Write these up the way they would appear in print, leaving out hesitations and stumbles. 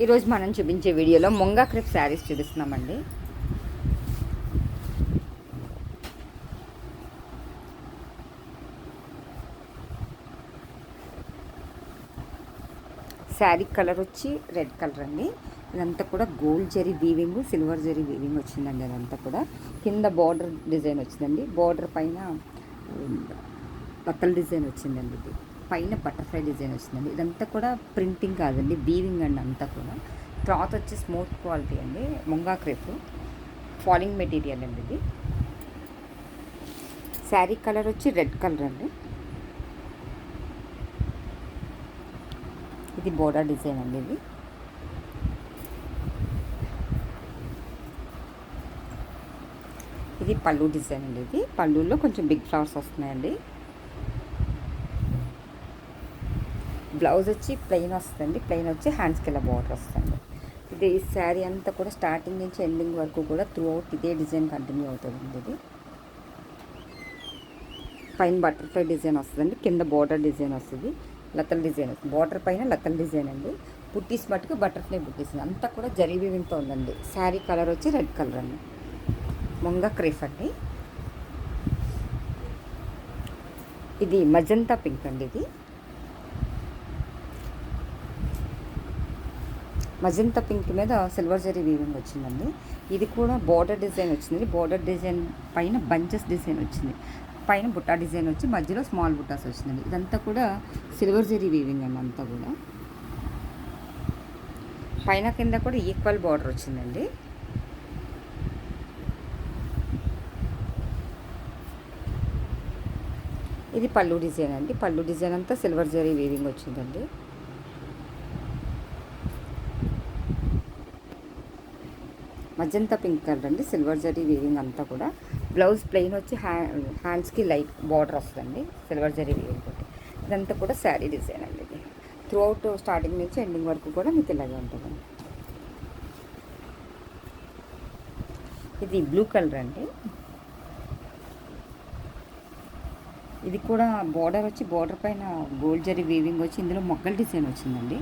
ఈరోజు మనం చూపించే వీడియోలో ముంగా క్రేప్ శారీస్ చూపిస్తున్నామండి. శారీ కలర్ వచ్చి రెడ్ కలర్ అండి. ఇదంతా కూడా gold zari weaving, silver zari weaving వచ్చిందండి. అదంతా కూడా కింద బార్డర్ డిజైన్ వచ్చిందండి. బార్డర్ పైన బట్టల డిజైన్ వచ్చిందండి. ఇది పైన బటర్ఫ్లై డిజైన్ వచ్చిందండి. ఇదంతా కూడా ప్రింటింగ్ కాదండి, వీవింగ్ అండి. అంతా కూడా క్లాత్ వచ్చి స్మూత్ క్వాలిటీ అండి. ముంగా క్రేప్ ఫాలింగ్ మెటీరియల్ అండి. ఇది శారీ కలర్ వచ్చి రెడ్ కలర్ అండి. ఇది బోర్డర్ డిజైన్ అండి. ఇది పళ్ళు డిజైన్ అండి. ఇది పళ్ళులో కొంచెం బిగ్ ఫ్లవర్స్ వస్తున్నాయండి. బ్లౌజ్ వచ్చి ప్లెయిన్ వస్తుంది. ప్లెయిన్ వచ్చి హ్యాండ్స్కి ఇలా బార్డర్ వస్తుంది. ఇది ఈ శారీ అంతా కూడా స్టార్టింగ్ నుంచి ఎండింగ్ వరకు కూడా త్రూ అవుట్ ఇదే డిజైన్ కంటిన్యూ అవుతుందండి. ఇది పైన బటర్ఫ్లై డిజైన్ వస్తుందండి. కింద బార్డర్ డిజైన్ వస్తుంది. లతల్ డిజైన్ వస్తుంది. బార్డర్ పైన లతల్ డిజైన్ అండి. బుట్టీస్ మట్టుకు బటర్ఫ్లై బుట్టీస్ అంతా కూడా జరీ వీవింగ్తో ఉందండి. శారీ కలర్ వచ్చి రెడ్ కలర్ అండి. ముంగా క్రేప్ అండి. ఇది మజంతా పింక్ అండి. ఇది మజంతా పింక్ మీద సిల్వర్ జరీ వీవింగ్ వచ్చిందండి. ఇది కూడా బార్డర్ డిజైన్ వచ్చింది. బార్డర్ డిజైన్ పైన బంచెస్ డిజైన్ వచ్చింది. పైన బుట్టా డిజైన్ వచ్చి మధ్యలో స్మాల్ బుట్టాస్ వచ్చిందండి. ఇదంతా కూడా సిల్వర్ జరీ వీవింగ్ అండి. అంతా కూడా పైన కింద కూడా ఈక్వల్ బార్డర్ వచ్చిందండి. ఇది పళ్ళు డిజైన్ అండి. పళ్ళు డిజైన్ అంతా సిల్వర్ జరీ వీవింగ్ వచ్చిందండి. మజంతా పింక్ కలర్ అండి. సిల్వర్ జరీ వీవింగ్ అంతా కూడా. బ్లౌజ్ ప్లెయిన్ వచ్చి హ్యాండ్స్కి లైట్ బార్డర్ వస్తుందండి సిల్వర్ జరీ వీవింగ్ తోటి. ఇదంతా కూడా శారీ డిజైన్ అండి. ఇది త్రూ అవుట్ స్టార్టింగ్ నుంచి ఎండింగ్ వరకు కూడా మీకు ఇలాగే ఉంటుందండి. ఇది బ్లూ కలర్ అండి. ఇది కూడా బార్డర్ వచ్చి బార్డర్ పైన గోల్డ్ జరీ వీవింగ్ వచ్చి ఇందులో మొగ్గల డిజైన్ వచ్చిందండి.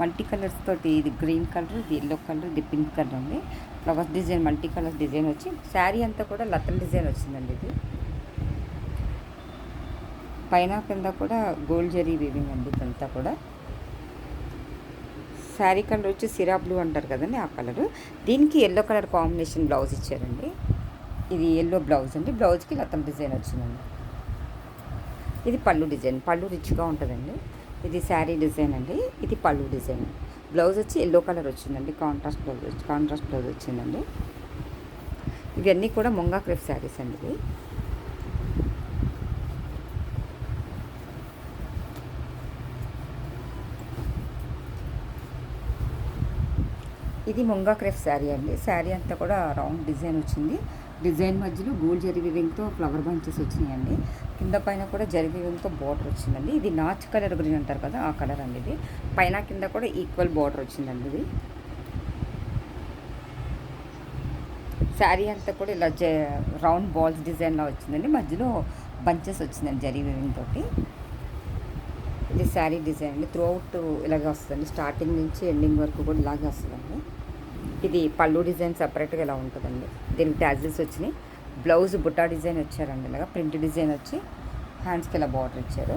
మల్టీ కలర్స్ తోటి. ఇది గ్రీన్ కలర్, ఇది ఎల్లో కలర్, ఇది పింక్ కలర్ అండి. Flowers design multi colours design వచ్చి శారీ అంతా కూడా లతల్ డిజైన్ వచ్చిందండి. ఇది పైన కింద కూడా గోల్డ్ జరీ వీవింగ్ అండి. ఇదంతా కూడా శారీ కలర్ వచ్చి సిరా బ్లూ అంటారు కదండి, ఆ కలరు. దీనికి ఎల్లో కలర్ కాంబినేషన్ బ్లౌజ్ ఇచ్చారండి. ఇది ఎల్లో బ్లౌజ్ అండి. బ్లౌజ్కి లతల్ డిజైన్ వచ్చిందండి. ఇది పళ్ళు డిజైన్. పళ్ళు రిచ్గా ఉంటుందండి. ఇది శారీ డిజైన్ అండి. ఇది పళ్ళు డిజైన్. బ్లౌజ్ వచ్చి ఎల్లో కలర్ వచ్చిందండి. కాంట్రాస్ట్ బ్లౌజ్ వచ్చిందండి. ఇవన్నీ కూడా ముంగా క్రేప్ శారీస్ అండి. ఇది ముంగా క్రేప్ శారీ అండి. శారీ అంతా కూడా రౌండ్ డిజైన్ వచ్చింది. డిజైన్ మధ్యలో గోల్డ్ జరీ వీవింగ్తో ఫ్లవర్ బంచెస్ వచ్చినాయండి. కింద పైన కూడా జరీ వీవింగ్తో బార్డర్ వచ్చిందండి. ఇది నాచ్ కలర్ గ్రీన్ అంటారు కదా, ఆ కలర్ అండి. ఇది పైన కింద కూడా ఈక్వల్ బార్డర్ వచ్చిందండి. ఇది శారీ అంతా కూడా ఇలా రౌండ్ బాల్స్ డిజైన్లో వచ్చిందండి. మధ్యలో బంచెస్ వచ్చిందండి జరీ వీవింగ్ తోటి. ఇది శారీ డిజైన్ అండి. త్రూ అవుట్ ఇలాగే వస్తుందండి. స్టార్టింగ్ నుంచి ఎండింగ్ వరకు కూడా ఇలాగే వస్తుందండి. ఇది పళ్ళు డిజైన్ సపరేట్గా ఇలా ఉంటుందండి. దీనికి ట్యాజిల్స్ వచ్చినాయి. బ్లౌజ్ బుట్టా డిజైన్ వచ్చారండి. ఇలాగా ప్రింట్ డిజైన్ వచ్చి హ్యాండ్స్కి ఇలా బార్డర్ ఇచ్చారు.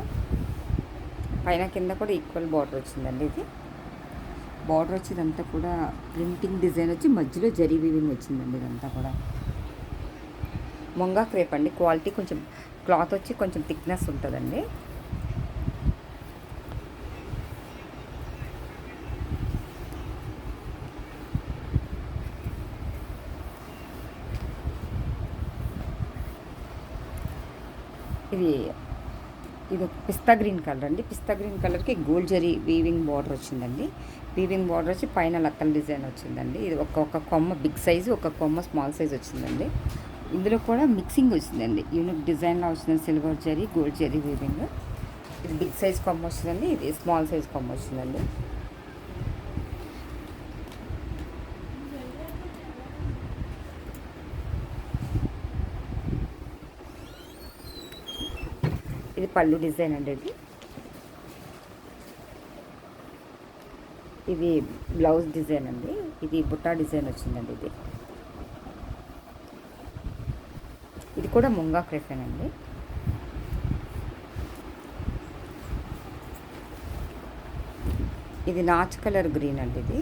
పైన కింద కూడా ఈక్వల్ బార్డర్ వచ్చిందండి. ఇది బార్డర్ వచ్చి ఇదంతా కూడా ప్రింటింగ్ డిజైన్ వచ్చి మధ్యలో జరీ వీవింగ్ వచ్చిందండి. ఇదంతా కూడా ముంగా క్రేప్ అండి. క్వాలిటీ కొంచెం క్లాత్ వచ్చి కొంచెం థిక్నెస్ ఉంటుందండి. ఇది ఒక పిస్తా గ్రీన్ కలర్ అండి. పిస్తా గ్రీన్ కలర్కి గోల్డ్ జరీ వీవింగ్ బార్డర్ వచ్చిందండి. వీవింగ్ బార్డర్ వచ్చి పైన లతల్ డిజైన్ వచ్చిందండి. ఇది ఒక కొమ్మ బిగ్ సైజు, ఒక కొమ్మ స్మాల్ సైజ్ వచ్చిందండి. ఇందులో కూడా మిక్సింగ్ వచ్చిందండి. యూనిక్ డిజైన్లో వచ్చిందండి. Silver zari, gold zari weaving. ఇది బిగ్ సైజ్ కొమ్మ వచ్చిందండి. ఇది స్మాల్ సైజ్ కొమ్మ వచ్చిందండి. ఇది పళ్ళు డిజైన్ అండి. ఇది బ్లౌజ్ డిజైన్ అండి. ఇది బుట్టా డిజైన్ వచ్చిందండి. ఇది కూడా ముంగా క్రేఫేన్ అండి. ఇది నాచ్ కలర్ గ్రీన్ అండి. ఇది